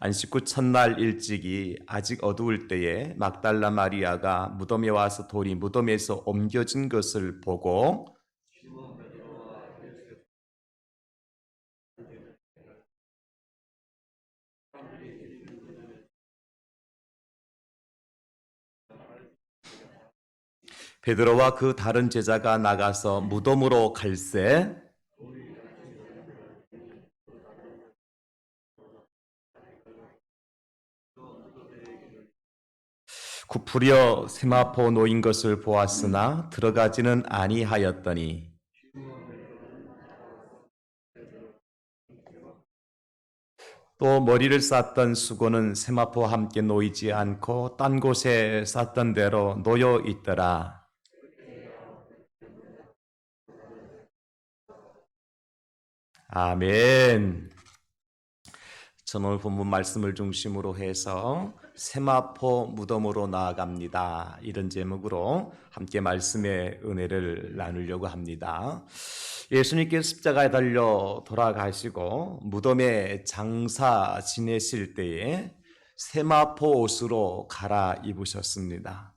안식 후 첫날 일찍이 아직 어두울 때에 막달라 마리아가 무덤에 와서 돌이 무덤에서 옮겨진 것을 보고 베드로와 그 다른 제자가 나가서 무덤으로 갈새 굽으려 세마포 놓인 것을 보았으나 들어가지는 아니하였더니 또 머리를 쌌던 수고는 세마포와 함께 놓이지 않고 딴 곳에 쌌던 대로 놓여 있더라. 아멘. 저는 오늘 본문 말씀을 중심으로 해서 세마포 무덤으로 나아갑니다. 이런 제목으로 함께 말씀의 은혜를 나누려고 합니다. 예수님께서 십자가에 달려 돌아가시고 무덤에 장사 지내실 때에 세마포 옷으로 갈아입으셨습니다.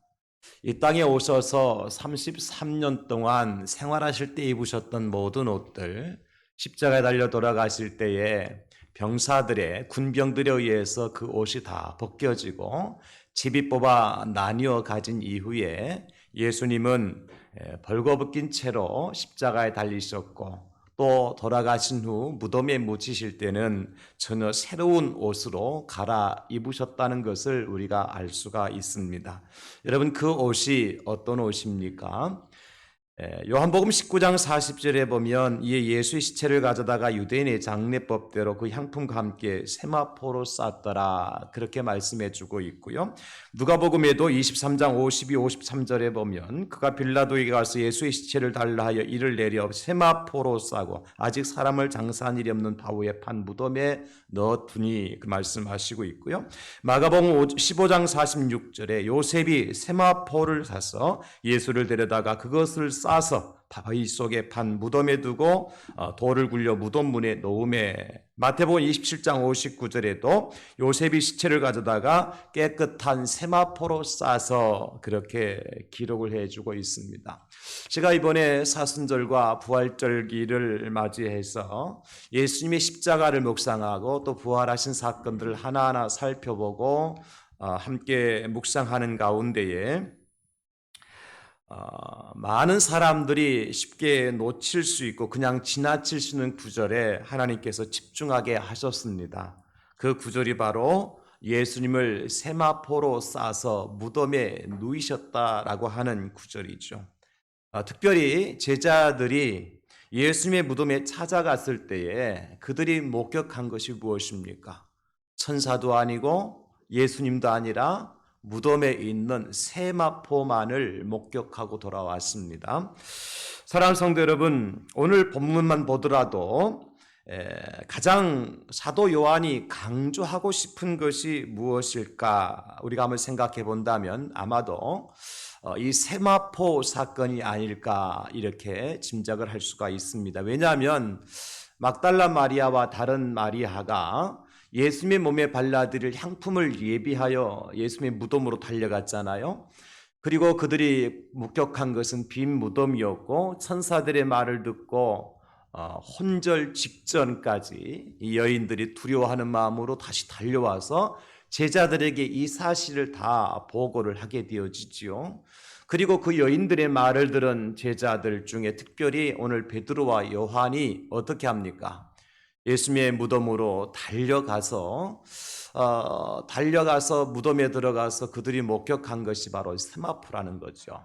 이 땅에 오셔서 33년 동안 생활하실 때 입으셨던 모든 옷들, 십자가에 달려 돌아가실 때에 병사들의 군병들에 의해서 그 옷이 다 벗겨지고 제비 뽑아 나뉘어 가진 이후에 예수님은 벌거벗긴 채로 십자가에 달리셨고 또 돌아가신 후 무덤에 묻히실 때는 전혀 새로운 옷으로 갈아입으셨다는 것을 우리가 알 수가 있습니다. 여러분, 그 옷이 어떤 옷입니까? 요한복음 19장 40절에 보면 이에 예수의 시체를 가져다가 유대인의 장례법대로 그 향품과 함께 세마포로 쌌더라, 그렇게 말씀해 주고 있고요. 누가복음에도 23장 52, 53절에 보면 그가 빌라도에게 가서 예수의 시체를 달라 하여 이를 내려 세마포로 싸고 아직 사람을 장사한 일이 없는 바위에 판 무덤에 넣었더니 그 말씀하시고 있고요. 마가복음 15장 46절에 요셉이 세마포를 사서 예수를 데려다가 그것을 싸서 바위 속에 판 무덤에 두고 돌을 굴려 무덤 문에 놓음에, 마태복음 27장 59절에도 요셉이 시체를 가져다가 깨끗한 세마포로 싸서 그렇게 기록을 해주고 있습니다. 제가 이번에 사순절과 부활절기를 맞이해서 예수님의 십자가를 묵상하고 또 부활하신 사건들을 하나하나 살펴보고 함께 묵상하는 가운데에 많은 사람들이 쉽게 놓칠 수 있고 그냥 지나칠 수 있는 구절에 하나님께서 집중하게 하셨습니다. 그 구절이 바로 예수님을 세마포로 싸서 무덤에 누이셨다라고 하는 구절이죠. 특별히 제자들이 예수님의 무덤에 찾아갔을 때에 그들이 목격한 것이 무엇입니까? 천사도 아니고 예수님도 아니라 무덤에 있는 세마포만을 목격하고 돌아왔습니다. 사랑하는 성도 여러분, 오늘 본문만 보더라도 가장 사도 요한이 강조하고 싶은 것이 무엇일까 우리가 한번 생각해 본다면 아마도 이 세마포 사건이 아닐까 이렇게 짐작을 할 수가 있습니다. 왜냐하면 막달라 마리아와 다른 마리아가 예수님의 몸에 발라드릴 향품을 예비하여 예수님의 무덤으로 달려갔잖아요. 그리고 그들이 목격한 것은 빈 무덤이었고 천사들의 말을 듣고 혼절 직전까지 이 여인들이 두려워하는 마음으로 다시 달려와서 제자들에게 이 사실을 다 보고를 하게 되어지지요. 그리고 그 여인들의 말을 들은 제자들 중에 특별히 오늘 베드로와 요한이 어떻게 합니까? 예수님의 무덤으로 달려가서 무덤에 들어가서 그들이 목격한 것이 바로 세마포라는 거죠.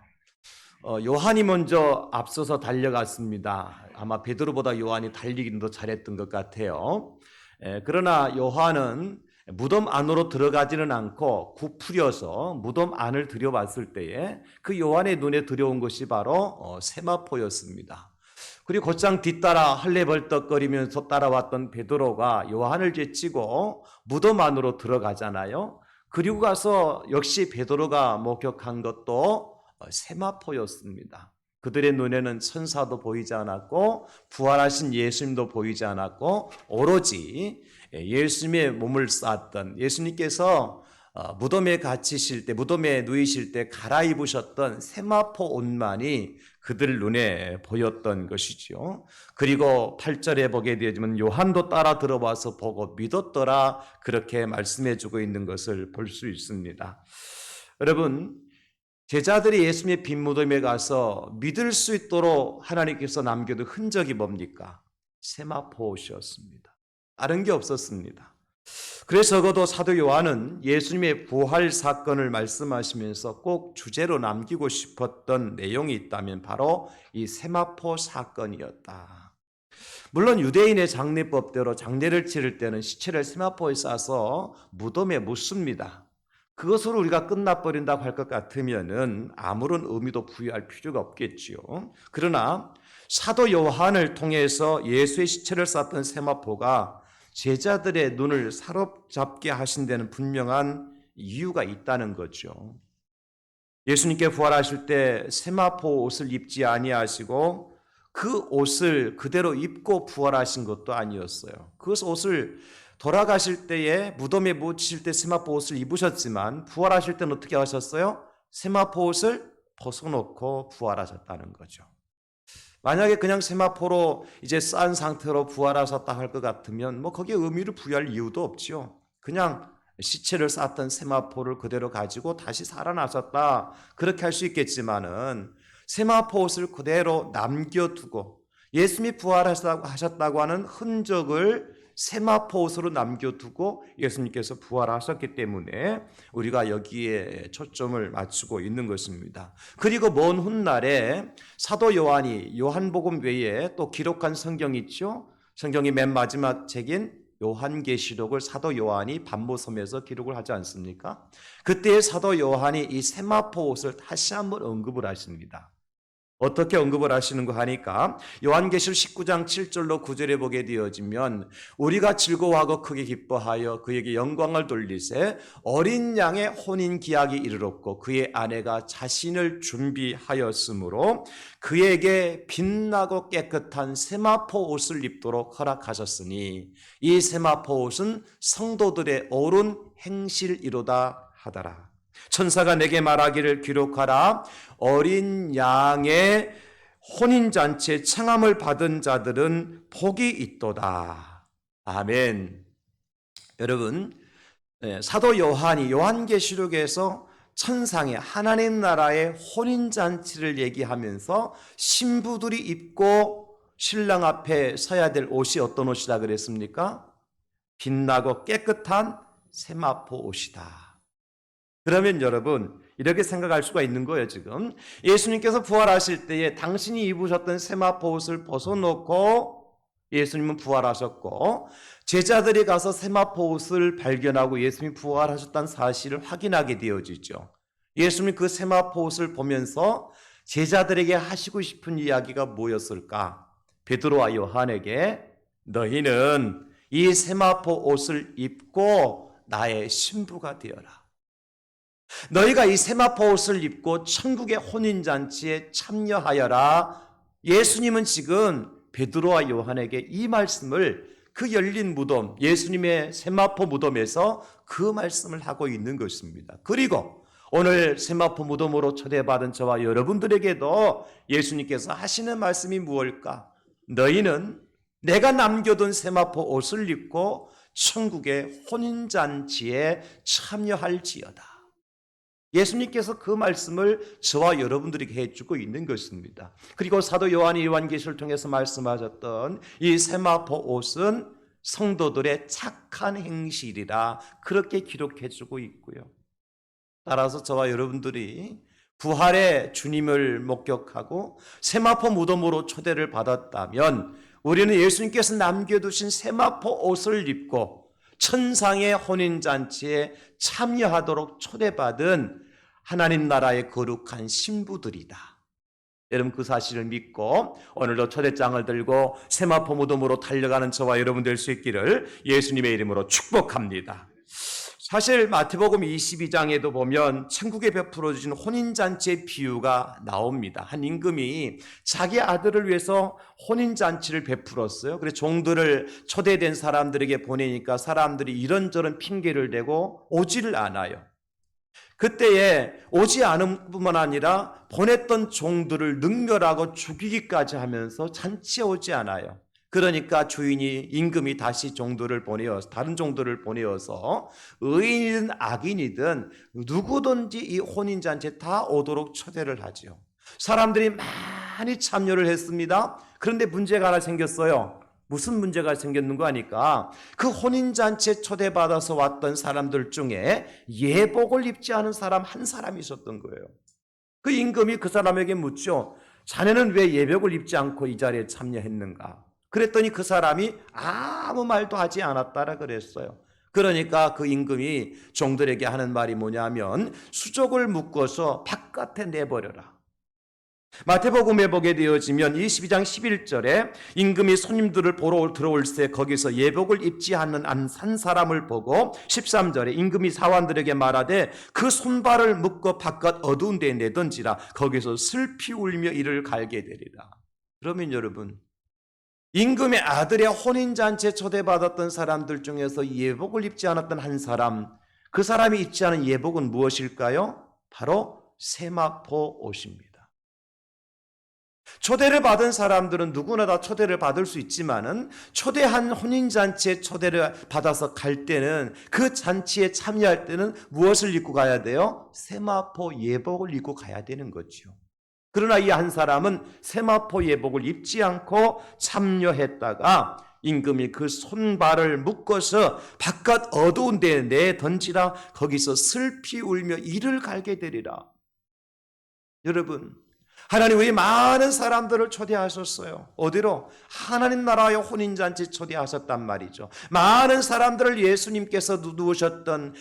요한이 먼저 앞서서 달려갔습니다. 아마 베드로보다 요한이 달리기는 더 잘했던 것 같아요. 그러나 요한은 무덤 안으로 들어가지는 않고 굽으려서 무덤 안을 들여봤을 때에 그 요한의 눈에 들여온 것이 바로 세마포였습니다. 그리고 곧장 뒤따라 헐레벌떡거리면서 따라왔던 베드로가 요한을 제치고 무덤 안으로 들어가잖아요. 그리고 가서 역시 베드로가 목격한 것도 세마포였습니다. 그들의 눈에는 천사도 보이지 않았고 부활하신 예수님도 보이지 않았고 오로지 예수님의 몸을 쌌던 예수님께서 무덤에 갇히실 때, 무덤에 누이실 때 갈아입으셨던 세마포 옷만이 그들 눈에 보였던 것이죠. 그리고 8절에 보게 되지만 요한도 따라 들어와서 보고 믿었더라, 그렇게 말씀해 주고 있는 것을 볼 수 있습니다. 여러분, 제자들이 예수님의 빈 무덤에 가서 믿을 수 있도록 하나님께서 남겨둔 흔적이 뭡니까? 세마포 옷이었습니다. 다른 게 없었습니다. 그래서 적어도 사도 요한은 예수님의 부활 사건을 말씀하시면서 꼭 주제로 남기고 싶었던 내용이 있다면 바로 이 세마포 사건이었다. 물론 유대인의 장례법대로 장례를 치를 때는 시체를 세마포에 싸서 무덤에 묻습니다. 그것으로 우리가 끝나버린다고 할 것 같으면은 아무런 의미도 부여할 필요가 없겠지요. 그러나 사도 요한을 통해서 예수의 시체를 쌌던 세마포가 제자들의 눈을 사로잡게 하신 데는 분명한 이유가 있다는 거죠. 예수님께 부활하실 때 세마포 옷을 입지 아니하시고 그 옷을 그대로 입고 부활하신 것도 아니었어요. 그 옷을 돌아가실 때에 무덤에 묻히실 때 세마포 옷을 입으셨지만 부활하실 때는 어떻게 하셨어요? 세마포 옷을 벗어놓고 부활하셨다는 거죠. 만약에 그냥 세마포로 이제 싼 상태로 부활하셨다 할 것 같으면 거기에 의미를 부여할 이유도 없지요. 그냥 시체를 쌌던 세마포를 그대로 가지고 다시 살아나셨다, 그렇게 할 수 있겠지만은 세마포 옷을 그대로 남겨두고 예수님이 부활하셨다고 하는 흔적을 세마포 옷으로 남겨두고 예수님께서 부활하셨기 때문에 우리가 여기에 초점을 맞추고 있는 것입니다. 그리고 먼 훗날에 사도 요한이 요한복음 외에 또 기록한 성경이 있죠. 성경이 맨 마지막 책인 요한계시록을 사도 요한이 반모섬에서 기록을 하지 않습니까? 그때 사도 요한이 이 세마포 옷을 다시 한번 언급을 하십니다. 어떻게 언급을 하시는가 하니까 요한계시록 19장 7절로 9절에 보게 되어지면 우리가 즐거워하고 크게 기뻐하여 그에게 영광을 돌리세 어린 양의 혼인 기약이 이르렀고 그의 아내가 자신을 준비하였으므로 그에게 빛나고 깨끗한 세마포 옷을 입도록 허락하셨으니 이 세마포 옷은 성도들의 옳은 행실이로다 하더라. 천사가 내게 말하기를 기록하라. 어린 양의 혼인잔치에 청함을 받은 자들은 복이 있도다. 아멘. 여러분, 사도 요한이 요한계시록에서 천상의 하나님 나라의 혼인잔치를 얘기하면서 신부들이 입고 신랑 앞에 서야 될 옷이 어떤 옷이라 그랬습니까? 빛나고 깨끗한 세마포 옷이다. 그러면 여러분, 이렇게 생각할 수가 있는 거예요. 지금 예수님께서 부활하실 때에 당신이 입으셨던 세마포 옷을 벗어놓고 예수님은 부활하셨고 제자들이 가서 세마포 옷을 발견하고 예수님이 부활하셨다는 사실을 확인하게 되어지죠. 예수님이 그 세마포 옷을 보면서 제자들에게 하시고 싶은 이야기가 뭐였을까? 베드로와 요한에게 너희는 이 세마포 옷을 입고 나의 신부가 되어라. 너희가 이 세마포 옷을 입고 천국의 혼인잔치에 참여하여라. 예수님은 지금 베드로와 요한에게 이 말씀을 그 열린 무덤, 예수님의 세마포 무덤에서 그 말씀을 하고 있는 것입니다. 그리고 오늘 세마포 무덤으로 초대받은 저와 여러분들에게도 예수님께서 하시는 말씀이 무엇일까? 너희는 내가 남겨둔 세마포 옷을 입고 천국의 혼인잔치에 참여할지어다. 예수님께서 그 말씀을 저와 여러분들에게 해주고 있는 것입니다. 그리고 사도 요한이 요한계시를 통해서 말씀하셨던 이 세마포 옷은 성도들의 착한 행실이라 그렇게 기록해주고 있고요. 따라서 저와 여러분들이 부활의 주님을 목격하고 세마포 무덤으로 초대를 받았다면 우리는 예수님께서 남겨두신 세마포 옷을 입고 천상의 혼인잔치에 참여하도록 초대받은 하나님 나라의 거룩한 신부들이다. 여러분 그 사실을 믿고 오늘도 초대장을 들고 세마포 무덤으로 달려가는 저와 여러분 될 수 있기를 예수님의 이름으로 축복합니다. 사실 마태복음 22장에도 보면 천국에 베풀어진 혼인잔치의 비유가 나옵니다. 한 임금이 자기 아들을 위해서 혼인잔치를 베풀었어요. 그래서 종들을 초대된 사람들에게 보내니까 사람들이 이런저런 핑계를 대고 오지를 않아요. 그때에 오지 않은 뿐만 아니라 보냈던 종들을 능멸하고 죽이기까지 하면서 잔치에 오지 않아요. 그러니까 주인이 임금이 다시 종들을 보내어서 다른 종들을 보내어서 의인이든 악인이든 누구든지 이 혼인잔치에 다 오도록 초대를 하죠. 사람들이 많이 참여를 했습니다. 그런데 문제가 하나 생겼어요. 무슨 문제가 생겼는가 하니까 그 혼인잔치에 초대받아서 왔던 사람들 중에 예복을 입지 않은 사람 한 사람이 있었던 거예요. 그 임금이 그 사람에게 묻죠. 자네는 왜 예복을 입지 않고 이 자리에 참여했는가? 그랬더니 그 사람이 아무 말도 하지 않았다라 그랬어요. 그러니까 그 임금이 종들에게 하는 말이 뭐냐면 수족을 묶어서 바깥에 내버려라. 마태복음에 보게 되어지면 22장 11절에 임금이 손님들을 보러 들어올 때 거기서 예복을 입지 않는 한 사람을 보고 13절에 임금이 사환들에게 말하되 그 손발을 묶어 바깥 어두운 데에 내던지라. 거기서 슬피 울며 이를 갈게 되리라. 그러면 여러분, 임금의 아들의 혼인잔치에 초대받았던 사람들 중에서 예복을 입지 않았던 한 사람, 그 사람이 입지 않은 예복은 무엇일까요? 바로 세마포 옷입니다. 초대를 받은 사람들은 누구나 다 초대를 받을 수 있지만은 초대한 혼인잔치에 초대를 받아서 갈 때는 그 잔치에 참여할 때는 무엇을 입고 가야 돼요? 세마포 예복을 입고 가야 되는 거죠. 그러나 이 한 사람은 세마포 예복을 입지 않고 참여했다가 임금이 그 손발을 묶어서 바깥 어두운 데에 내던지라. 거기서 슬피 울며 이를 갈게 되리라. 여러분, 하나님이 많은 사람들을 초대하셨어요. 어디로? 하나님 나라의 혼인잔치 초대하셨단 말이죠. 많은 사람들을 예수님께서 누우셨던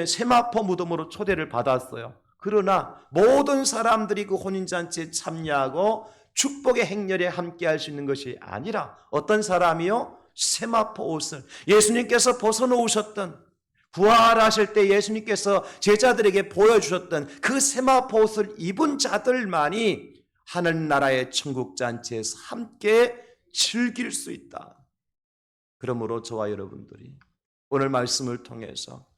세마포 무덤으로 초대를 받았어요. 그러나 모든 사람들이 그 혼인잔치에 참여하고 축복의 행렬에 함께할 수 있는 것이 아니라 어떤 사람이요? 세마포 옷을 예수님께서 벗어놓으셨던, 부활하실 때 예수님께서 제자들에게 보여주셨던 그 세마포 옷을 입은 자들만이 하늘나라의 천국잔치에서 함께 즐길 수 있다. 그러므로 저와 여러분들이 오늘 말씀을 통해서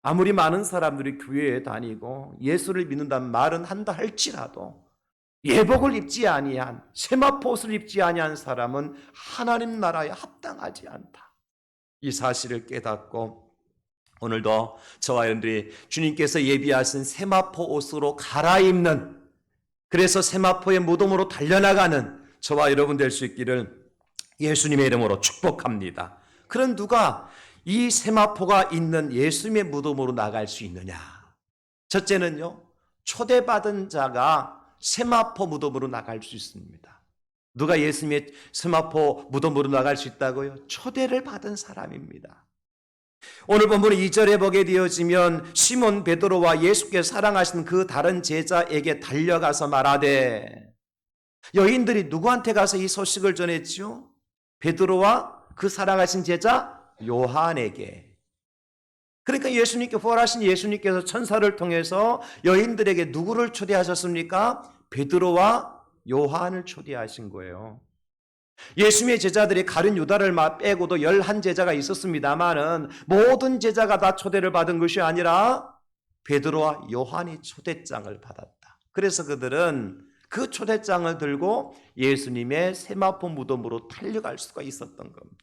아무리 많은 사람들이 교회에 다니고 예수를 믿는다는 말은 한다 할지라도 예복을 입지 아니한, 세마포 옷을 입지 아니한 사람은 하나님 나라에 합당하지 않다. 이 사실을 깨닫고 오늘도 저와 여러분들이 주님께서 예비하신 세마포 옷으로 갈아입는, 그래서 세마포의 무덤으로 달려나가는 저와 여러분 될 수 있기를 예수님의 이름으로 축복합니다. 그럼 누가 이 세마포가 있는 예수님의 무덤으로 나갈 수 있느냐? 첫째는요, 초대받은 자가 세마포 무덤으로 나갈 수 있습니다. 누가 예수님의 세마포 무덤으로 나갈 수 있다고요? 초대를 받은 사람입니다. 오늘 본문 2절에 보게 되어지면 시몬 베드로와 예수께서 사랑하신 그 다른 제자에게 달려가서 말하되, 여인들이 누구한테 가서 이 소식을 전했죠? 베드로와 그 사랑하신 제자 요한에게. 그러니까 예수님께, 부활하신 예수님께서 천사를 통해서 여인들에게 누구를 초대하셨습니까? 베드로와 요한을 초대하신 거예요. 예수님의 제자들이 가룟 유다를 빼고도 11제자가 있었습니다만은 모든 제자가 다 초대를 받은 것이 아니라 베드로와 요한이 초대장을 받았다. 그래서 그들은 그 초대장을 들고 예수님의 세마포 무덤으로 달려갈 수가 있었던 겁니다.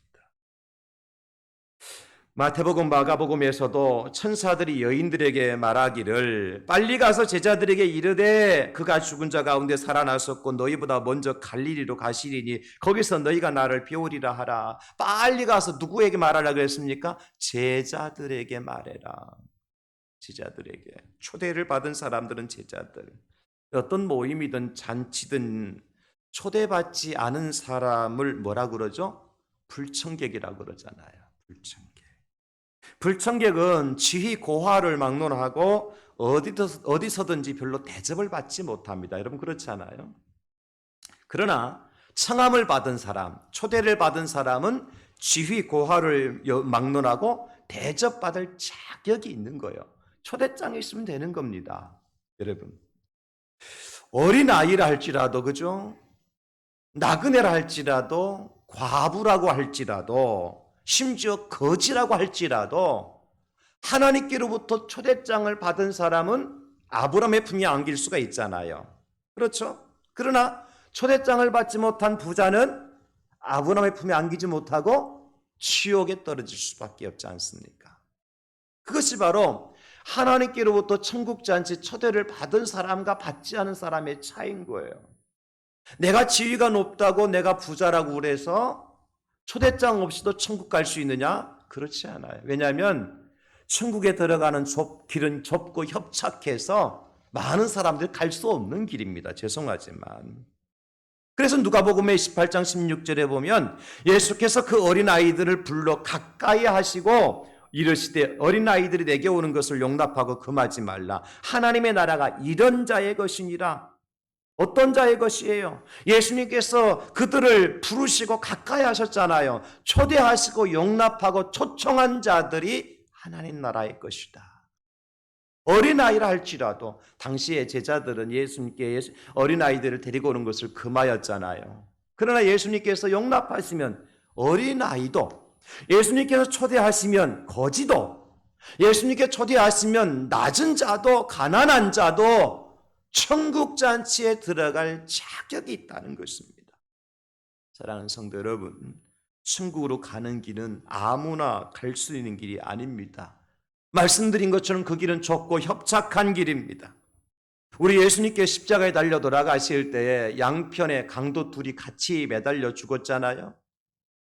마태복음, 마가복음에서도 천사들이 여인들에게 말하기를 빨리 가서 제자들에게 이르되 그가 죽은 자 가운데 살아났었고 너희보다 먼저 갈릴리로 가시리니 거기서 너희가 나를 배우리라 하라. 빨리 가서 누구에게 말하라 그랬습니까? 제자들에게 말해라. 제자들에게. 초대를 받은 사람들은 제자들. 어떤 모임이든 잔치든 초대받지 않은 사람을 뭐라 그러죠? 불청객이라고 그러잖아요. 불청객. 불청객은 지휘 고하를 막론하고 어디서든지 별로 대접을 받지 못합니다. 여러분 그렇지 않아요? 그러나 청함을 받은 사람, 초대를 받은 사람은 지휘 고하를 막론하고 대접받을 자격이 있는 거예요. 초대장이 있으면 되는 겁니다. 여러분, 어린아이라 할지라도, 그죠? 나그네라 할지라도, 과부라고 할지라도, 심지어 거지라고 할지라도 하나님께로부터 초대장을 받은 사람은 아브라함의 품에 안길 수가 있잖아요. 그렇죠? 그러나 초대장을 받지 못한 부자는 아브라함의 품에 안기지 못하고 지옥에 떨어질 수밖에 없지 않습니까? 그것이 바로 하나님께로부터 천국잔치 초대를 받은 사람과 받지 않은 사람의 차이인 거예요. 내가 지위가 높다고 내가 부자라고 그래서 초대장 없이도 천국 갈 수 있느냐? 그렇지 않아요. 왜냐하면 천국에 들어가는 길은 좁고 협착해서 많은 사람들이 갈 수 없는 길입니다. 죄송하지만. 그래서 누가복음의 28장 16절에 보면 예수께서 그 어린아이들을 불러 가까이 하시고 이르시되 어린아이들이 내게 오는 것을 용납하고 금하지 말라. 하나님의 나라가 이런 자의 것이니라. 어떤 자의 것이에요? 예수님께서 그들을 부르시고 가까이 하셨잖아요. 초대하시고 용납하고 초청한 자들이 하나님 나라의 것이다. 어린아이라 할지라도 당시의 제자들은 예수님께 어린아이들을 데리고 오는 것을 금하였잖아요. 그러나 예수님께서 용납하시면 어린아이도, 예수님께서 초대하시면 거지도, 예수님께 초대하시면 낮은 자도 가난한 자도 천국잔치에 들어갈 자격이 있다는 것입니다. 사랑하는 성도 여러분, 천국으로 가는 길은 아무나 갈 수 있는 길이 아닙니다. 말씀드린 것처럼 그 길은 좁고 협착한 길입니다. 우리 예수님께 십자가에 달려 돌아가실 때에 양편에 강도 둘이 같이 매달려 죽었잖아요.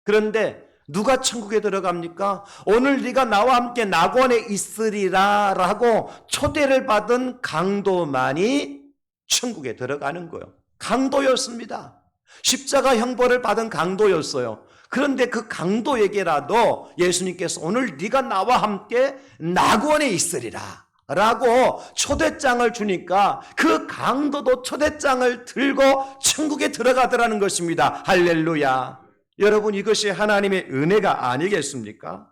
그런데 누가 천국에 들어갑니까? 오늘 네가 나와 함께 낙원에 있으리라 라고 초대를 받은 강도만이 천국에 들어가는 거예요. 강도였습니다. 십자가 형벌을 받은 강도였어요. 그런데 그 강도에게라도 예수님께서 오늘 네가 나와 함께 낙원에 있으리라 라고 초대장을 주니까 그 강도도 초대장을 들고 천국에 들어가더라는 것입니다. 할렐루야. 여러분, 이것이 하나님의 은혜가 아니겠습니까?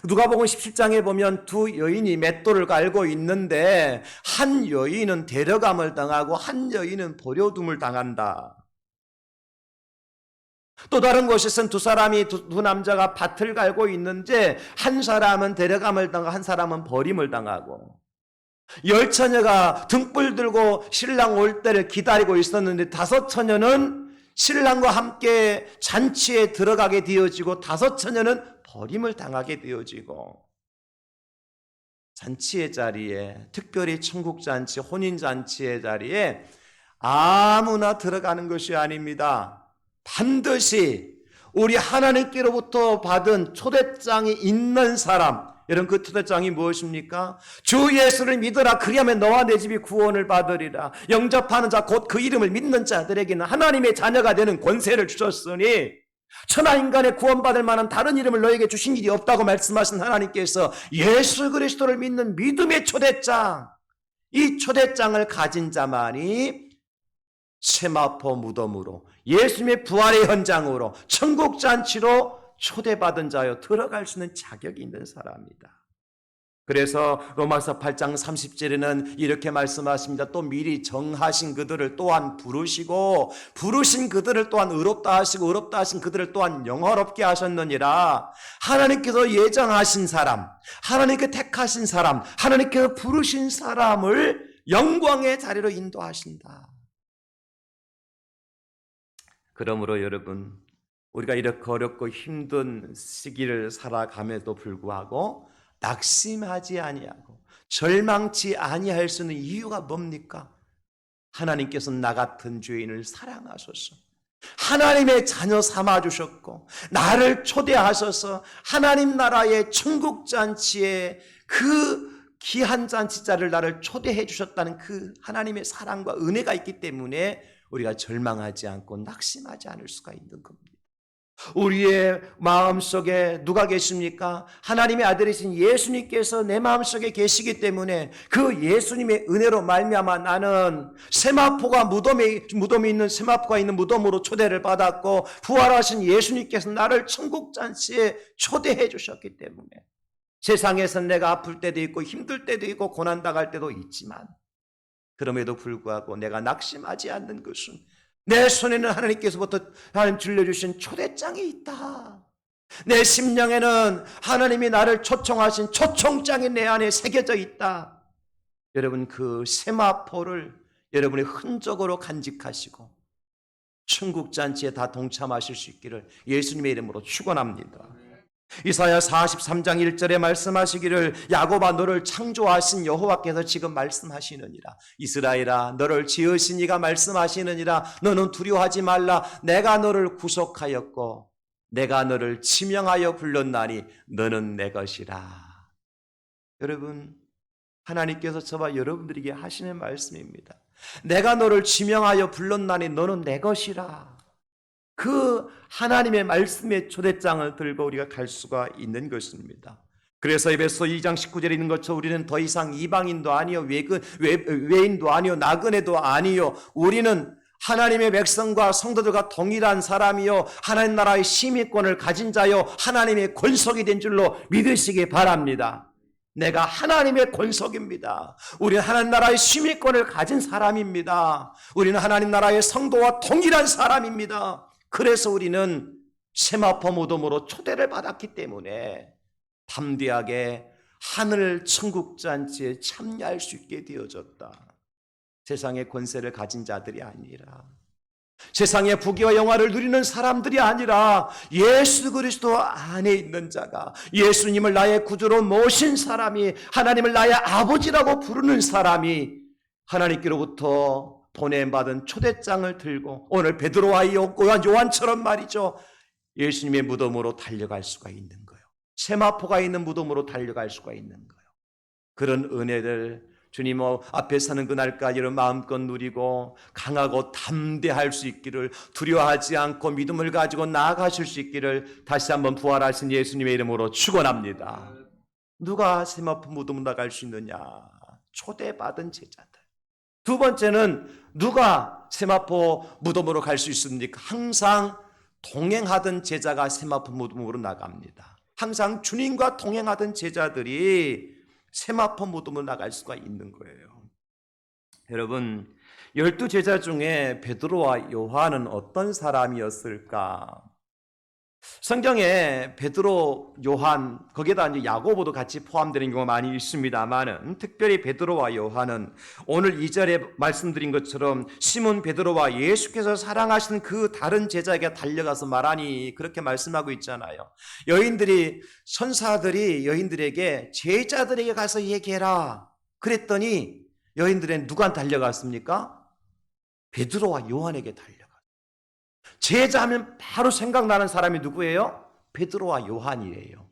누가복음 17장에 보면 두 여인이 맷돌을 갈고 있는데 한 여인은 데려감을 당하고 한 여인은 버려둠을 당한다. 또 다른 곳에서는 두 남자가 밭을 갈고 있는데 한 사람은 데려감을 당하고 한 사람은 버림을 당하고, 열처녀가 등불 들고 신랑 올 때를 기다리고 있었는데 다섯 처녀는 신랑과 함께 잔치에 들어가게 되어지고 다섯 처녀는 버림을 당하게 되어지고, 잔치의 자리에, 특별히 천국잔치, 혼인잔치의 자리에 아무나 들어가는 것이 아닙니다. 반드시 우리 하나님께로부터 받은 초대장이 있는 사람, 여러분 그 초대장이 무엇입니까? 주 예수를 믿으라 그리하면 너와 내 집이 구원을 받으리라. 영접하는 자 곧 그 이름을 믿는 자들에게는 하나님의 자녀가 되는 권세를 주셨으니 천하 인간의 구원받을 만한 다른 이름을 너에게 주신 일이 없다고 말씀하신 하나님께서 예수 그리스도를 믿는 믿음의 초대장, 이 초대장을 가진 자만이 세마포 무덤으로, 예수님의 부활의 현장으로, 천국잔치로 초대받은 자여 들어갈 수 있는 자격이 있는 사람이다. 그래서 로마서 8장 30절에는 이렇게 말씀하십니다. 또 미리 정하신 그들을 또한 부르시고 부르신 그들을 또한 의롭다 하시고 의롭다 하신 그들을 또한 영화롭게 하셨느니라. 하나님께서 예정하신 사람, 하나님께 택하신 사람, 하나님께서 부르신 사람을 영광의 자리로 인도하신다. 그러므로 여러분, 우리가 이렇게 어렵고 힘든 시기를 살아감에도 불구하고 낙심하지 아니하고 절망치 아니할 수 있는 이유가 뭡니까? 하나님께서 나 같은 죄인을 사랑하셔서 하나님의 자녀 삼아주셨고 나를 초대하셔서 하나님 나라의 천국잔치에 그 귀한 잔치자를 나를 초대해 주셨다는 그 하나님의 사랑과 은혜가 있기 때문에 우리가 절망하지 않고 낙심하지 않을 수가 있는 겁니다. 우리의 마음속에 누가 계십니까? 하나님의 아들이신 예수님께서 내 마음속에 계시기 때문에 그 예수님의 은혜로 말미암아 나는 세마포가 무덤이 있는 세마포가 있는 무덤으로 초대를 받았고 부활하신 예수님께서 나를 천국잔치에 초대해 주셨기 때문에 세상에서 내가 아플 때도 있고 힘들 때도 있고 고난당할 때도 있지만 그럼에도 불구하고 내가 낙심하지 않는 것은 내 손에는 하나님께서부터 하나님 들려주신 초대장이 있다. 내 심령에는 하나님이 나를 초청하신 초청장이 내 안에 새겨져 있다. 여러분, 그 세마포를 여러분의 흔적으로 간직하시고 천국잔치에 다 동참하실 수 있기를 예수님의 이름으로 축원합니다. 이사야 43장 1절에 말씀하시기를 야곱아 너를 창조하신 여호와께서 지금 말씀하시느니라. 이스라엘아 너를 지으신 이가 말씀하시느니라. 너는 두려워하지 말라. 내가 너를 구속하였고 내가 너를 지명하여 불렀나니 너는 내 것이라. 여러분, 하나님께서 저와 여러분들에게 하시는 말씀입니다. 내가 너를 지명하여 불렀나니 너는 내 것이라. 그 하나님의 말씀의 초대장을 들고 우리가 갈 수가 있는 것입니다. 그래서 에베소 2장 19절에 있는 것처럼 우리는 더 이상 이방인도 아니요 외인도 아니요 나그네도 아니요 우리는 하나님의 백성과 성도들과 동일한 사람이요 하나님 나라의 시민권을 가진 자요 하나님의 권속이 된 줄로 믿으시기 바랍니다. 내가 하나님의 권속입니다. 우리는 하나님 나라의 시민권을 가진 사람입니다. 우리는 하나님 나라의 성도와 동일한 사람입니다. 그래서 우리는 세마포 무덤으로 초대를 받았기 때문에 담대하게 하늘 천국 잔치에 참여할 수 있게 되어졌다. 세상의 권세를 가진 자들이 아니라 세상의 부귀와 영화를 누리는 사람들이 아니라 예수 그리스도 안에 있는 자가 예수님을 나의 구주로 모신 사람이 하나님을 나의 아버지라고 부르는 사람이 하나님께로부터 보냄받은 초대장을 들고 오늘 베드로와 요한처럼 말이죠. 예수님의 무덤으로 달려갈 수가 있는 거예요. 세마포가 있는 무덤으로 달려갈 수가 있는 거예요. 그런 은혜를 주님 앞에 서는 그날까지 마음껏 누리고 강하고 담대할 수 있기를 두려워하지 않고 믿음을 가지고 나아가실 수 있기를 다시 한번 부활하신 예수님의 이름으로 축원합니다. 누가 세마포 무덤으로 나갈 수 있느냐? 초대받은 제자들. 두 번째는 누가 세마포 무덤으로 갈 수 있습니까? 항상 동행하던 제자가 세마포 무덤으로 나갑니다. 항상 주님과 동행하던 제자들이 세마포 무덤으로 나갈 수가 있는 거예요. 여러분, 12제자 중에 베드로와 요한은 어떤 사람이었을까? 성경에 베드로, 요한, 거기에다 이제 야고보도 같이 포함되는 경우가 많이 있습니다만은 특별히 베드로와 요한은 오늘 2절에 말씀드린 것처럼 시몬 베드로와 예수께서 사랑하시는 그 다른 제자에게 달려가서 말하니 그렇게 말씀하고 있잖아요. 여인들이 천사들이 여인들에게 제자들에게 가서 얘기해라 그랬더니 여인들은 누구한테 달려갔습니까? 베드로와 요한에게 달려갔어요. 제자하면 바로 생각나는 사람이 누구예요? 베드로와 요한이에요.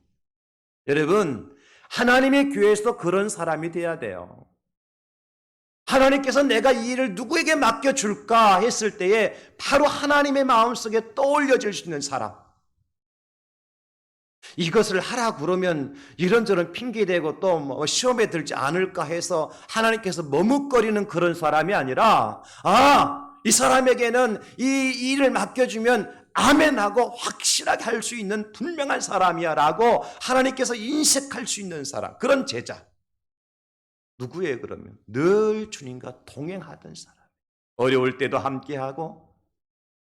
여러분, 하나님의 교회에서 그런 사람이 돼야 돼요. 하나님께서 내가 이 일을 누구에게 맡겨줄까 했을 때에 바로 하나님의 마음속에 떠올려질 수 있는 사람. 이것을 하라 그러면 이런저런 핑계대고 또 시험에 들지 않을까 해서 하나님께서 머뭇거리는 그런 사람이 아니라 이 사람에게는 이 일을 맡겨주면 아멘하고 확실하게 할 수 있는 분명한 사람이야 라고 하나님께서 인식할 수 있는 사람, 그런 제자. 누구예요 그러면? 늘 주님과 동행하던 사람. 어려울 때도 함께하고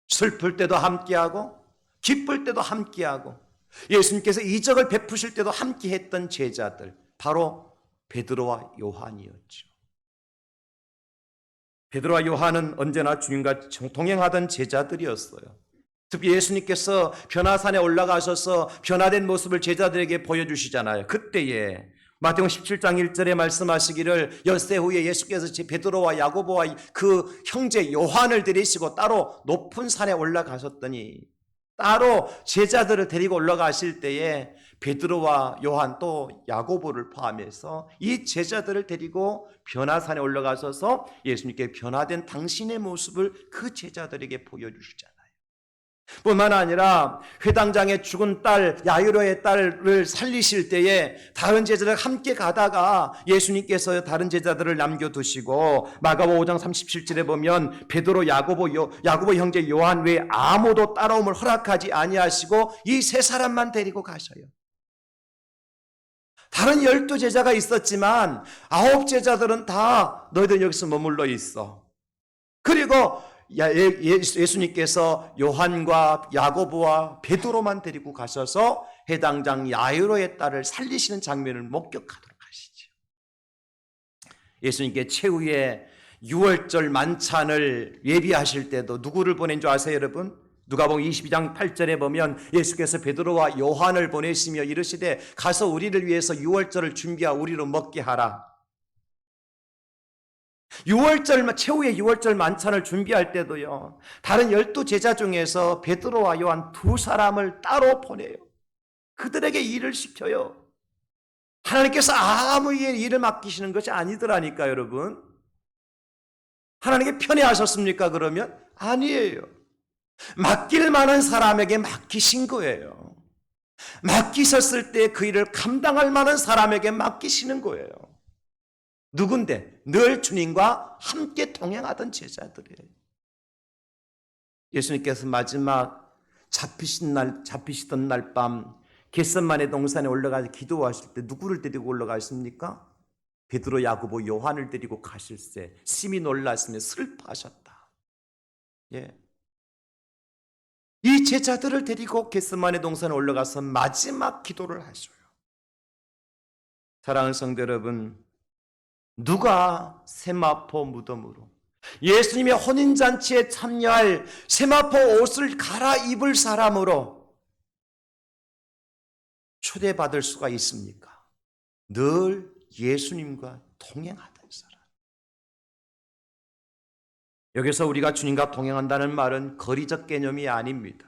슬플 때도 함께하고 기쁠 때도 함께하고 예수님께서 이적을 베푸실 때도 함께했던 제자들, 바로 베드로와 요한이었죠. 베드로와 요한은 언제나 주님과 동행하던 제자들이었어요. 특히 예수님께서 변화산에 올라가셔서 변화된 모습을 제자들에게 보여주시잖아요. 그때에 마태복음 17장 1절에 말씀하시기를 엿새 후에 예수께서 베드로와 야고보와 그 형제 요한을 데리시고 따로 높은 산에 올라가셨더니 따로 제자들을 데리고 올라가실 때에 베드로와 요한 또 야고보를 포함해서 이 제자들을 데리고 변화산에 올라가셔서 예수님께 변화된 당신의 모습을 그 제자들에게 보여주시잖아요. 뿐만 아니라 회당장의 죽은 딸 야이로의 딸을 살리실 때에 다른 제자들 함께 가다가 예수님께서 다른 제자들을 남겨두시고 마가복음 5장 37절에 보면 베드로, 야고보 형제 요한 외에 아무도 따라옴을 허락하지 아니하시고 이 세 사람만 데리고 가셔요. 다른 12제자가 있었지만 9제자들은 다 너희들 여기서 머물러 있어. 그리고 예수님께서 요한과 야고보와 베드로만 데리고 가셔서 해당장 야이로의 딸을 살리시는 장면을 목격하도록 하시죠. 예수님께 최후의 6월절 만찬을 예비하실 때도 누구를 보낸 줄 아세요, 여러분? 누가복음 22장 8절에 보면 예수께서 베드로와 요한을 보내시며 이르시되 가서 우리를 위해서 6월절을 준비하여 우리로 먹게 하라. 6월절, 최후의 6월절 만찬을 준비할 때도요, 다른 12제자 중에서 베드로와 요한 두 사람을 따로 보내요. 그들에게 일을 시켜요. 하나님께서 아무에게 일을 맡기시는 것이 아니더라니까, 여러분. 하나님께 편애하셨습니까, 그러면? 아니에요. 맡길 만한 사람에게 맡기신 거예요. 맡기셨을 때 그 일을 감당할 만한 사람에게 맡기시는 거예요. 누군데? 늘 주님과 함께 동행하던 제자들이에요. 예수님께서 마지막 잡히시던 날 밤 겟세마네 동산에 올라가서 기도하실 때 누구를 데리고 올라가십니까? 베드로, 야고보, 요한을 데리고 가실세 심히 놀랐으며 슬퍼하셨다. 예. 이 제자들을 데리고 겟세마네 동산에 올라가서 마지막 기도를 하셔요. 사랑하는 성도 여러분, 누가 세마포 무덤으로 예수님의 혼인잔치에 참여할 세마포 옷을 갈아입을 사람으로 초대받을 수가 있습니까? 늘 예수님과 동행하던 사람. 여기서 우리가 주님과 동행한다는 말은 거리적 개념이 아닙니다.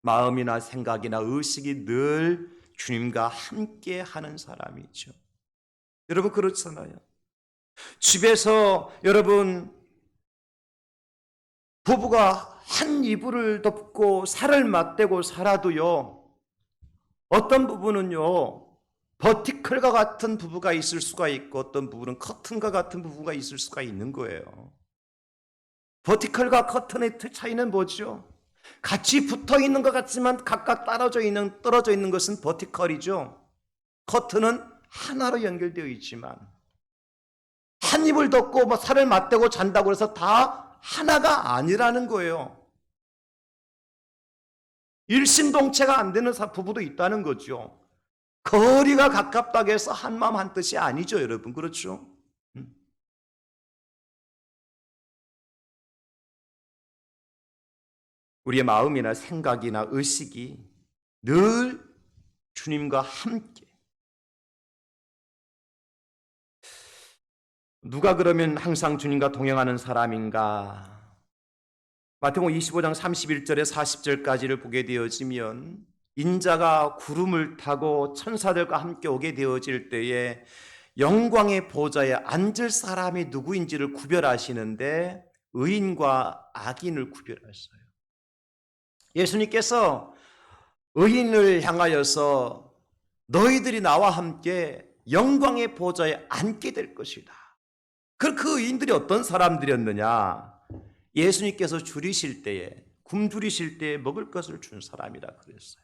마음이나 생각이나 의식이 늘 주님과 함께 하는 사람이죠. 여러분 그렇잖아요. 집에서 여러분 부부가 한 이불을 덮고 살을 맞대고 살아도요, 어떤 부부는요 버티컬과 같은 부부가 있을 수가 있고 어떤 부부는 커튼과 같은 부부가 있을 수가 있는 거예요. 버티컬과 커튼의 차이는 뭐죠? 같이 붙어 있는 것 같지만 각각 떨어져 있는 것은 버티컬이죠. 커튼은 하나로 연결되어 있지만 한 입을 덮고 살을 맞대고 잔다고 해서 다 하나가 아니라는 거예요. 일심동체가 안 되는 부부도 있다는 거죠. 거리가 가깝다고 해서 한마음 한뜻이 아니죠, 여러분. 그렇죠? 우리의 마음이나 생각이나 의식이 늘 주님과 함께. 누가 그러면 항상 주님과 동행하는 사람인가? 마태복음 25장 31절에 40절까지를 보게 되어지면 인자가 구름을 타고 천사들과 함께 오게 되어질 때에 영광의 보좌에 앉을 사람이 누구인지를 구별하시는데 의인과 악인을 구별하셔요. 예수님께서 의인을 향하여서 너희들이 나와 함께 영광의 보좌에 앉게 될 것이다. 그 의인들이 어떤 사람들이었느냐? 예수님께서 줄이실 때에, 굶주리실 때에 먹을 것을 준 사람이라 그랬어요.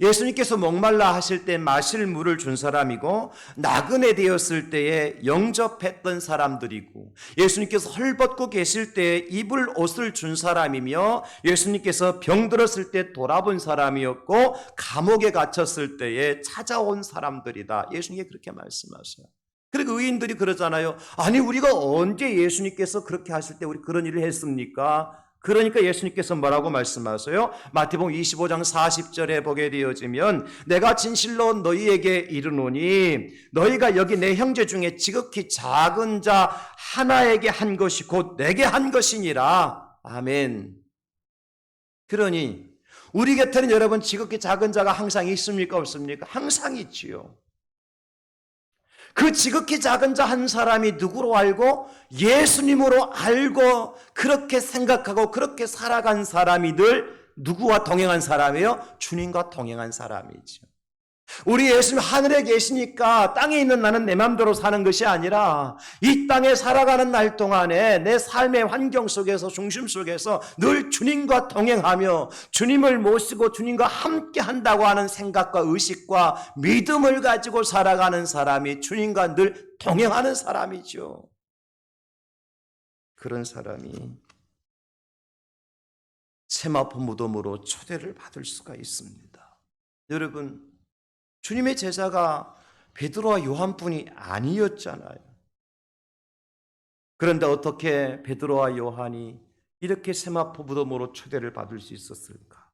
예수님께서 목말라 하실 때 마실 물을 준 사람이고, 나그네 되었을 때에 영접했던 사람들이고, 예수님께서 헐벗고 계실 때에 입을 옷을 준 사람이며, 예수님께서 병들었을 때 돌아본 사람이었고, 감옥에 갇혔을 때에 찾아온 사람들이다. 예수님이 그렇게 말씀하세요. 그리고 의인들이 그러잖아요. 아니 우리가 언제 예수님께서 그렇게 하실 때 우리 그런 일을 했습니까? 그러니까 예수님께서 뭐라고 말씀하세요? 마태복음 25장 40절에 보게 되어지면 내가 진실로 너희에게 이르노니 너희가 여기 내 형제 중에 지극히 작은 자 하나에게 한 것이 곧 내게 한 것이니라. 아멘. 그러니 우리 곁에는 여러분 지극히 작은 자가 항상 있습니까? 없습니까? 항상 있지요. 그 지극히 작은 자 한 사람이 누구로 알고 예수님으로 알고 그렇게 생각하고 그렇게 살아간 사람이 늘 누구와 동행한 사람이에요? 주님과 동행한 사람이죠. 우리 예수님 하늘에 계시니까 땅에 있는 나는 내 맘대로 사는 것이 아니라 이 땅에 살아가는 날 동안에 내 삶의 환경 속에서 중심 속에서 늘 주님과 동행하며 주님을 모시고 주님과 함께 한다고 하는 생각과 의식과 믿음을 가지고 살아가는 사람이 주님과 늘 동행하는 사람이죠. 그런 사람이 세마포 무덤으로 초대를 받을 수가 있습니다. 여러분, 주님의 제자가 베드로와 요한뿐이 아니었잖아요. 그런데 어떻게 베드로와 요한이 이렇게 세마포 무덤으로 초대를 받을 수 있었을까?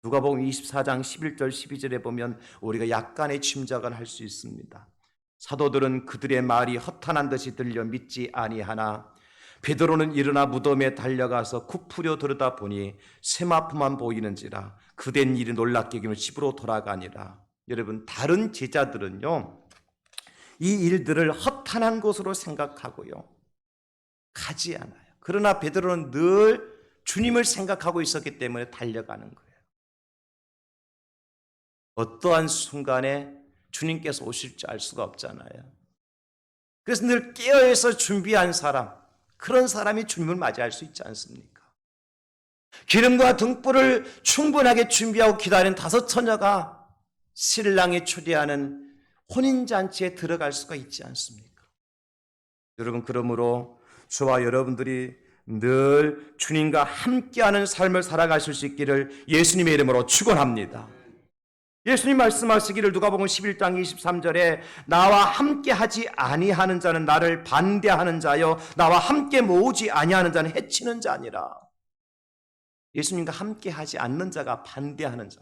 누가복음 24장 11절 12절에 보면 우리가 약간의 짐작을 할 수 있습니다. 사도들은 그들의 말이 허탄한 듯이 들려 믿지 아니하나 베드로는 일어나 무덤에 달려가서 굽으려 들여다보니 세마포만 보이는지라 그된 일이 놀랍게 여기며 집으로 돌아가니라. 여러분, 다른 제자들은요, 이 일들을 허탄한 것으로 생각하고요, 가지 않아요. 그러나 베드로는 늘 주님을 생각하고 있었기 때문에 달려가는 거예요. 어떠한 순간에 주님께서 오실지 알 수가 없잖아요. 그래서 늘 깨어있어 준비한 사람, 그런 사람이 주님을 맞이할 수 있지 않습니까? 기름과 등불을 충분하게 준비하고 기다린 5 처녀가 신랑이 초대하는 혼인잔치에 들어갈 수가 있지 않습니까? 여러분, 그러므로 저와 여러분들이 늘 주님과 함께하는 삶을 살아가실 수 있기를 예수님의 이름으로 축원합니다. 예수님 말씀하시기를 누가복음 11장 23절에 나와 함께하지 아니하는 자는 나를 반대하는 자요 나와 함께 모으지 아니하는 자는 해치는 자니라. 예수님과 함께하지 않는 자가 반대하는 자.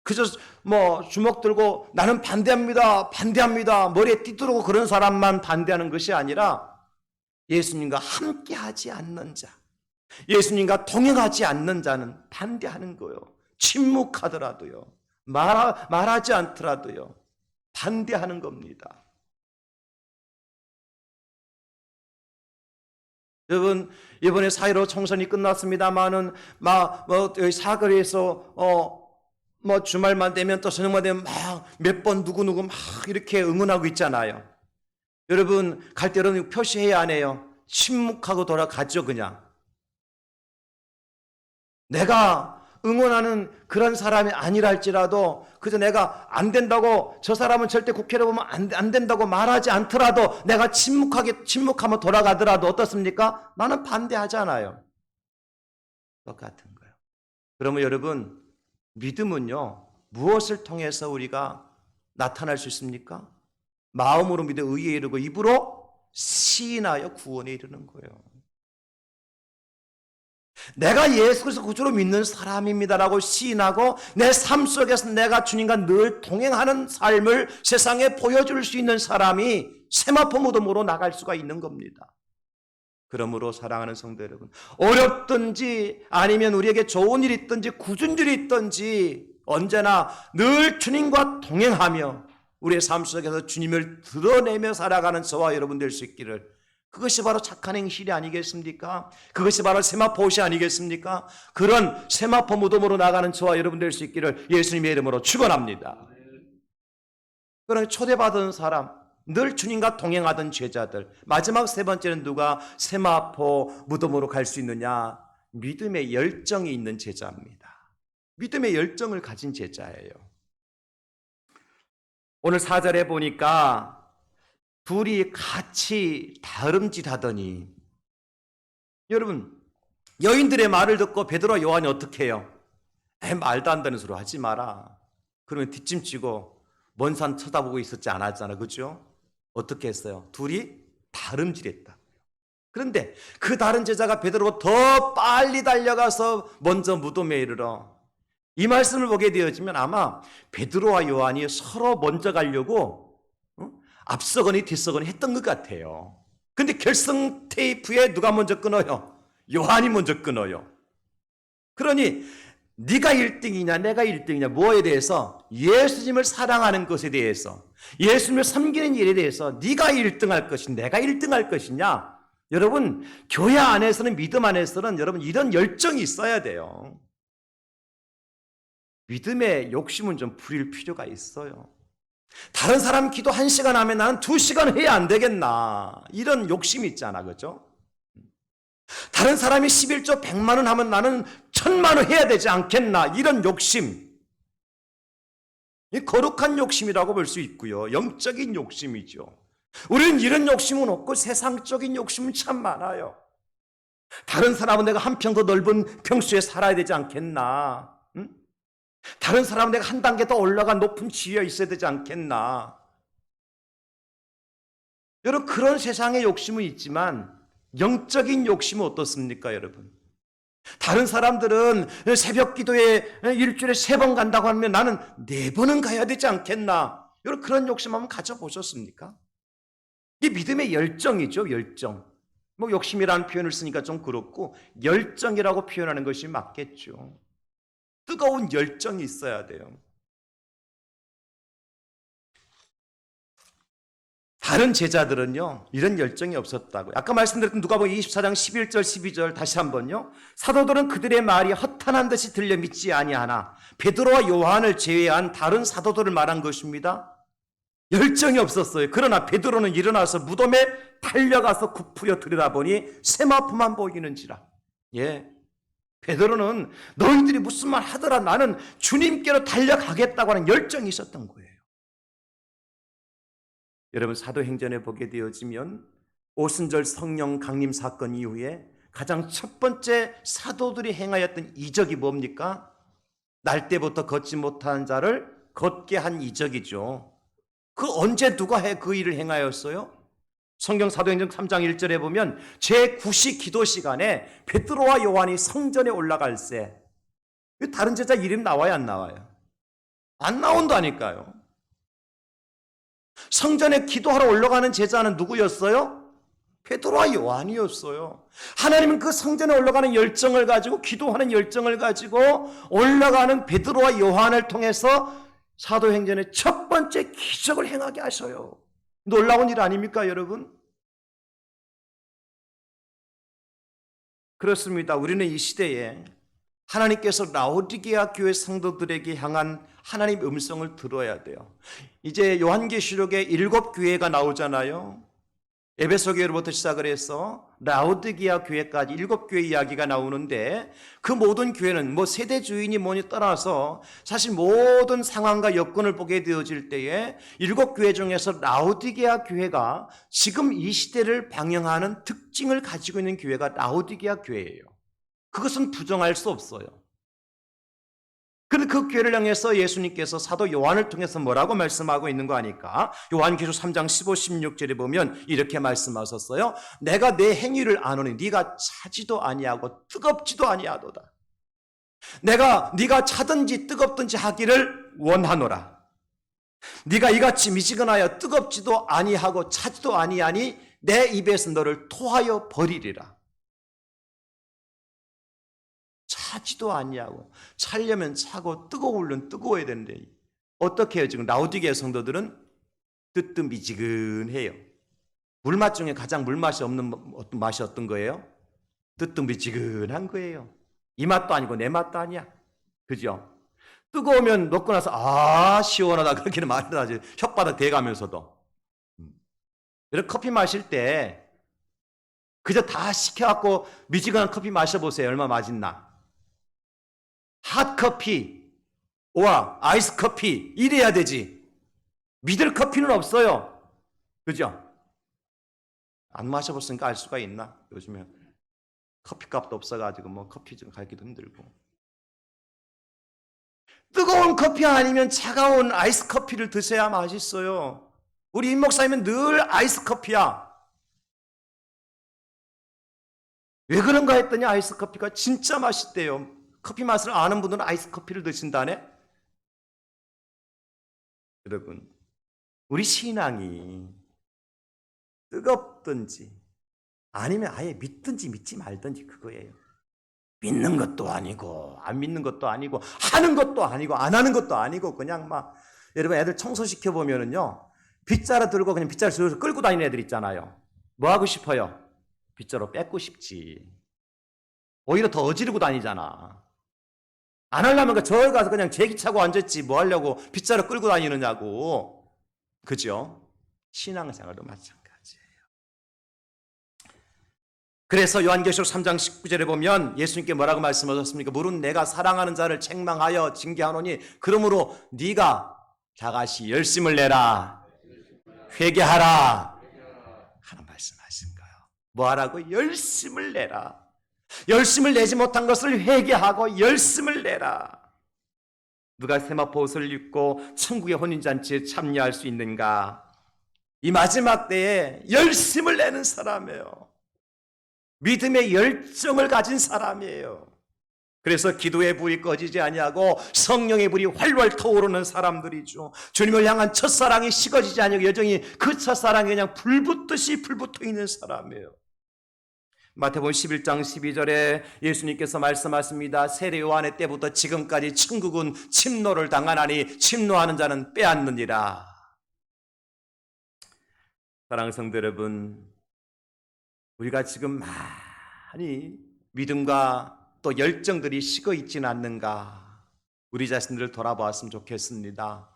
그저 주먹 들고 나는 반대합니다, 반대합니다, 머리에 띠두르고 그런 사람만 반대하는 것이 아니라 예수님과 함께하지 않는 자, 예수님과 동행하지 않는 자는 반대하는 거예요. 침묵하더라도요, 말하지 않더라도요, 반대하는 겁니다. 여러분, 이번에 4.15 총선이 끝났습니다만은 사거리에서 주말만 되면 또 저녁만 되면 막 몇 번 누구누구 막 이렇게 응원하고 있잖아요. 여러분, 갈 때 여러분 표시해야 하네요. 침묵하고 돌아가죠. 그냥 내가 응원하는 그런 사람이 아니라 할지라도 그저 내가 안 된다고, 저 사람은 절대 국회를 보면 안 된다고 말하지 않더라도 내가 침묵하면 돌아가더라도 어떻습니까? 나는 반대하잖아요. 똑같은 거예요. 그러면 여러분, 믿음은요, 무엇을 통해서 우리가 나타날 수 있습니까? 마음으로 믿어 의에 이르고 입으로 시인하여 구원에 이르는 거예요. 내가 예수 그리스도 구주로 믿는 사람입니다라고 시인하고 내 삶 속에서 내가 주님과 늘 동행하는 삶을 세상에 보여줄 수 있는 사람이 세마포 무덤으로 나갈 수가 있는 겁니다. 그러므로 사랑하는 성도 여러분, 어렵든지 아니면 우리에게 좋은 일이 있든지 굳은 일이 있든지 언제나 늘 주님과 동행하며 우리의 삶 속에서 주님을 드러내며 살아가는 저와 여러분 될 수 있기를, 그것이 바로 착한 행실이 아니겠습니까? 그것이 바로 세마포옷이 아니겠습니까? 그런 세마포 무덤으로 나가는 저와 여러분 될 수 있기를 예수님의 이름으로 축원합니다. 그런 초대받은 사람, 늘 주님과 동행하던 제자들, 마지막 3번째는 누가 세마포 무덤으로 갈 수 있느냐? 믿음의 열정이 있는 제자입니다. 믿음의 열정을 가진 제자예요. 오늘 4절에 보니까 둘이 같이 다름질하더니, 여러분, 여인들의 말을 듣고 베드로와 요한이 어떻게 해요? 말도 안 되는 소리 하지 마라. 그러면 뒷짐지고 먼 산 쳐다보고 있었지 않았잖아, 그죠? 어떻게 했어요? 둘이 다름질했다. 그런데 그 다른 제자가 베드로가 더 빨리 달려가서 먼저 무덤에 이르러, 이 말씀을 보게 되어지면 아마 베드로와 요한이 서로 먼저 가려고 앞서거니 뒤서거니 했던 것 같아요. 근데 결승 테이프에 누가 먼저 끊어요? 요한이 먼저 끊어요. 그러니 네가 1등이냐 내가 1등이냐 뭐에 대해서, 예수님을 사랑하는 것에 대해서, 예수님을 섬기는 일에 대해서 네가 1등할 것이냐 내가 1등할 것이냐. 여러분, 교회 안에서는, 믿음 안에서는 여러분 이런 열정이 있어야 돼요. 믿음의 욕심은 좀 부릴 필요가 있어요. 다른 사람 기도 1시간 하면 나는 2시간 해야 안 되겠나, 이런 욕심이 있잖아, 그죠? 다른 사람이 11조 100만 원 하면 나는 1000만 원 해야 되지 않겠나, 이런 욕심. 이 거룩한 욕심이라고 볼 수 있고요. 영적인 욕심이죠. 우리는 이런 욕심은 없고 세상적인 욕심은 참 많아요. 다른 사람은 내가 한 평 더 넓은 평수에 살아야 되지 않겠나? 응? 다른 사람은 내가 한 단계 더 올라간 높은 지위에 있어야 되지 않겠나? 여러분, 그런 세상의 욕심은 있지만 영적인 욕심은 어떻습니까, 여러분? 다른 사람들은 새벽 기도에 일주일에 3번 간다고 하면 나는 4번은 가야 되지 않겠나? 여러분, 그런 욕심 한번 가져보셨습니까? 이게 믿음의 열정이죠, 열정. 뭐 욕심이라는 표현을 쓰니까 좀 그렇고 열정이라고 표현하는 것이 맞겠죠. 뜨거운 열정이 있어야 돼요. 다른 제자들은요, 이런 열정이 없었다고요. 아까 말씀드렸던 누가복음 24장 11절 12절 다시 한번요. 사도들은 그들의 말이 허탄한 듯이 들려 믿지 아니하나 베드로와 요한을 제외한 다른 사도들을 말한 것입니다. 열정이 없었어요. 그러나 베드로는 일어나서 무덤에 달려가서 굽으려 들여다보니 세마포만 보이는지라. 예, 베드로는 너희들이 무슨 말 하더라, 나는 주님께로 달려가겠다고 하는 열정이 있었던 거예요. 여러분, 사도행전에 보게 되어지면 오순절 성령 강림 사건 이후에 가장 첫 번째 사도들이 행하였던 이적이 뭡니까? 날 때부터 걷지 못하는 자를 걷게 한 이적이죠. 그 언제 누가 그 일을 행하였어요? 성경 사도행전 3장 1절에 보면 제9시 기도 시간에 베드로와 요한이 성전에 올라갈새, 다른 제자 이름 나와요, 안 나와요? 안 나온다니까요. 성전에 기도하러 올라가는 제자는 누구였어요? 베드로와 요한이었어요. 하나님은 그 성전에 올라가는 열정을 가지고, 기도하는 열정을 가지고 올라가는 베드로와 요한을 통해서 사도행전의 첫 번째 기적을 행하게 하셔요. 놀라운 일 아닙니까, 여러분? 그렇습니다. 우리는 이 시대에 하나님께서 라오디게아 교회 성도들에게 향한 하나님의 음성을 들어야 돼요. 이제 요한계시록에 7교회가 나오잖아요. 에베소 교회로부터 시작을 해서 라오디게아 교회까지 7교회 이야기가 나오는데, 그 모든 교회는 뭐 세대 주인이 뭐니 떠나서 사실 모든 상황과 여건을 보게 되어질 때에 7교회 중에서 라오디게아 교회가 지금 이 시대를 방영하는 특징을 가지고 있는 교회가 라오디게아 교회예요. 그것은 부정할 수 없어요. 그런데 그 교회를 향해서 예수님께서 사도 요한을 통해서 뭐라고 말씀하고 있는 거 아니까? 요한계시록 3장 15, 16절에 보면 이렇게 말씀하셨어요. 내가 내 행위를 아노니 네가 차지도 아니하고 뜨겁지도 아니하도다. 네가 차든지 뜨겁든지 하기를 원하노라. 네가 이같이 미지근하여 뜨겁지도 아니하고 차지도 아니하니 내 입에서 너를 토하여 버리리라. 차지도 아니하고, 차려면 차고 뜨거우면 뜨거워야 되는데 어떻게 해요? 지금 라오디게아 성도들은 뜨뜻미지근해요. 물맛 중에 가장 물맛이 없는 어떤 맛이 어떤 거예요? 뜨뜻미지근한 거예요. 이 맛도 아니고 내 맛도 아니야. 그죠? 뜨거우면 먹고 나서 아 시원하다 그렇게는 말을 하지, 혓바닥 대가면서도. 이렇게 커피 마실 때 그저 다 시켜갖고 미지근한 커피 마셔보세요. 얼마나 맛있나. 핫커피와 아이스커피 이래야 되지. 믿을 커피는 없어요. 그죠? 안 마셔봤으니까 알 수가 있나? 요즘에 커피값도 없어가지고 뭐 커피 좀 가기도 힘들고. 뜨거운 커피 아니면 차가운 아이스커피를 드셔야 맛있어요. 우리 임 목사님은 늘 아이스커피야. 왜 그런가 했더니 아이스커피가 진짜 맛있대요. 커피 맛을 아는 분들은 아이스커피를 드신다네? 여러분, 우리 신앙이 뜨겁든지 아니면 아예 믿든지 믿지 말든지 그거예요. 믿는 것도 아니고 안 믿는 것도 아니고 하는 것도 아니고 안 하는 것도 아니고 그냥 막, 여러분 애들 청소시켜 보면은요, 빗자루 들고 그냥 빗자루 들고 끌고 다니는 애들 있잖아요. 뭐 하고 싶어요? 빗자루 뺏고 싶지. 오히려 더 어지르고 다니잖아. 안 하려면 저기 가서 그냥 제기 차고 앉았지 뭐 하려고 빗자루 끌고 다니느냐고. 그죠? 신앙생활도 마찬가지예요. 그래서 요한계시록 3장 19절에 보면 예수님께 뭐라고 말씀하셨습니까? 물은 내가 사랑하는 자를 책망하여 징계하노니 그러므로 네가 다같이 열심을 내라, 회개하라 하는 말씀하신 거예요. 뭐 하라고? 열심을 내라. 열심을 내지 못한 것을 회개하고 열심을 내라. 누가 세마포 옷을 입고 천국의 혼인잔치에 참여할 수 있는가? 이 마지막 때에 열심을 내는 사람이에요. 믿음의 열정을 가진 사람이에요. 그래서 기도의 불이 꺼지지 아니하고 성령의 불이 활활 타오르는 사람들이죠. 주님을 향한 첫사랑이 식어지지 아니하고 여전히 그 첫사랑이 그냥 불붙듯이 불붙어 있는 사람이에요. 마태복음 11장 12절에 예수님께서 말씀하십니다. 세례 요한의 때부터 지금까지 천국은 침노를 당하나니 침노하는 자는 빼앗느니라. 사랑하는 성도 여러분, 우리가 지금 많이 믿음과 또 열정들이 식어 있지는 않는가, 우리 자신들을 돌아보았으면 좋겠습니다.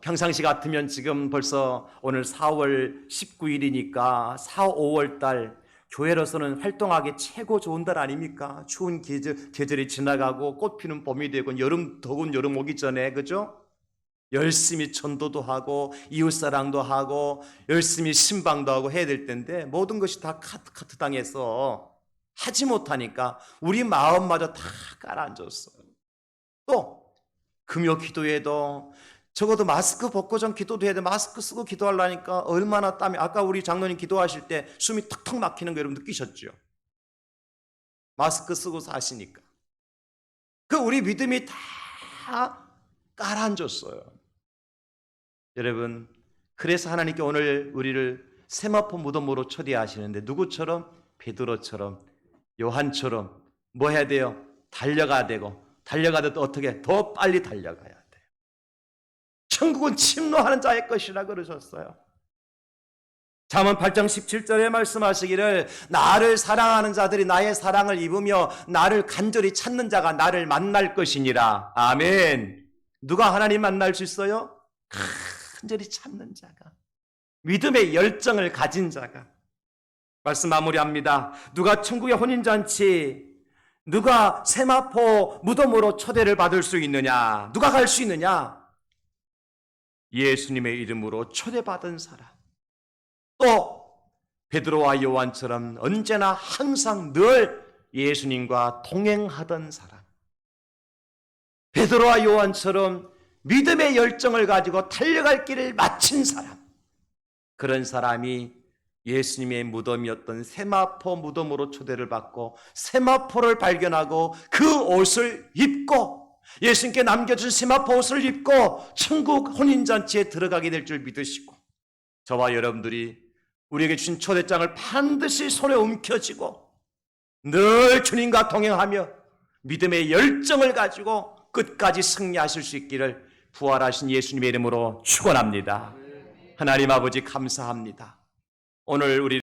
평상시 같으면 지금 벌써 오늘 4월 19일이니까 4, 5월 달 교회로서는 활동하기 최고 좋은 달 아닙니까? 추운 계절이 지나가고 꽃 피는 봄이 되고 더운 여름 오기 전에, 그죠? 열심히 전도도 하고 이웃사랑도 하고 열심히 신방도 하고 해야 될 텐데 모든 것이 다 카트 당해서 하지 못하니까 우리 마음마저 다 가라앉았어요. 또 금요 기도에도 적어도 마스크 벗고 좀 기도도 해야 돼. 마스크 쓰고 기도하려니까 얼마나 땀이. 아까 우리 장로님 기도하실 때 숨이 턱턱 막히는 거 여러분 느끼셨죠? 마스크 쓰고서 하시니까. 우리 믿음이 다 가라앉았어요. 여러분, 그래서 하나님께 오늘 우리를 세마포 무덤으로 초대하시는데 누구처럼? 베드로처럼, 요한처럼 뭐 해야 돼요? 달려가야 되고, 달려가도 또 어떻게? 더 빨리 달려가야 돼요. 천국은 침노하는 자의 것이라 그러셨어요. 잠언 8장 17절에 말씀하시기를 나를 사랑하는 자들이 나의 사랑을 입으며 나를 간절히 찾는 자가 나를 만날 것이니라. 아멘. 누가 하나님 만날 수 있어요? 간절히 찾는 자가, 믿음의 열정을 가진 자가. 말씀 마무리합니다. 누가 천국의 혼인잔치, 누가 세마포 무덤으로 초대를 받을 수 있느냐? 누가 갈 수 있느냐? 예수님의 이름으로 초대받은 사람, 또 베드로와 요한처럼 언제나 항상 늘 예수님과 동행하던 사람, 베드로와 요한처럼 믿음의 열정을 가지고 달려갈 길을 마친 사람, 그런 사람이 예수님의 무덤이었던 세마포 무덤으로 초대를 받고 세마포를 발견하고 그 옷을 입고 예수님께 남겨준 세마포 옷을 입고 천국 혼인잔치에 들어가게 될 줄 믿으시고, 저와 여러분들이 우리에게 주신 초대장을 반드시 손에 움켜쥐고 늘 주님과 동행하며 믿음의 열정을 가지고 끝까지 승리하실 수 있기를 부활하신 예수님의 이름으로 축원합니다. 하나님 아버지 감사합니다. 오늘 우리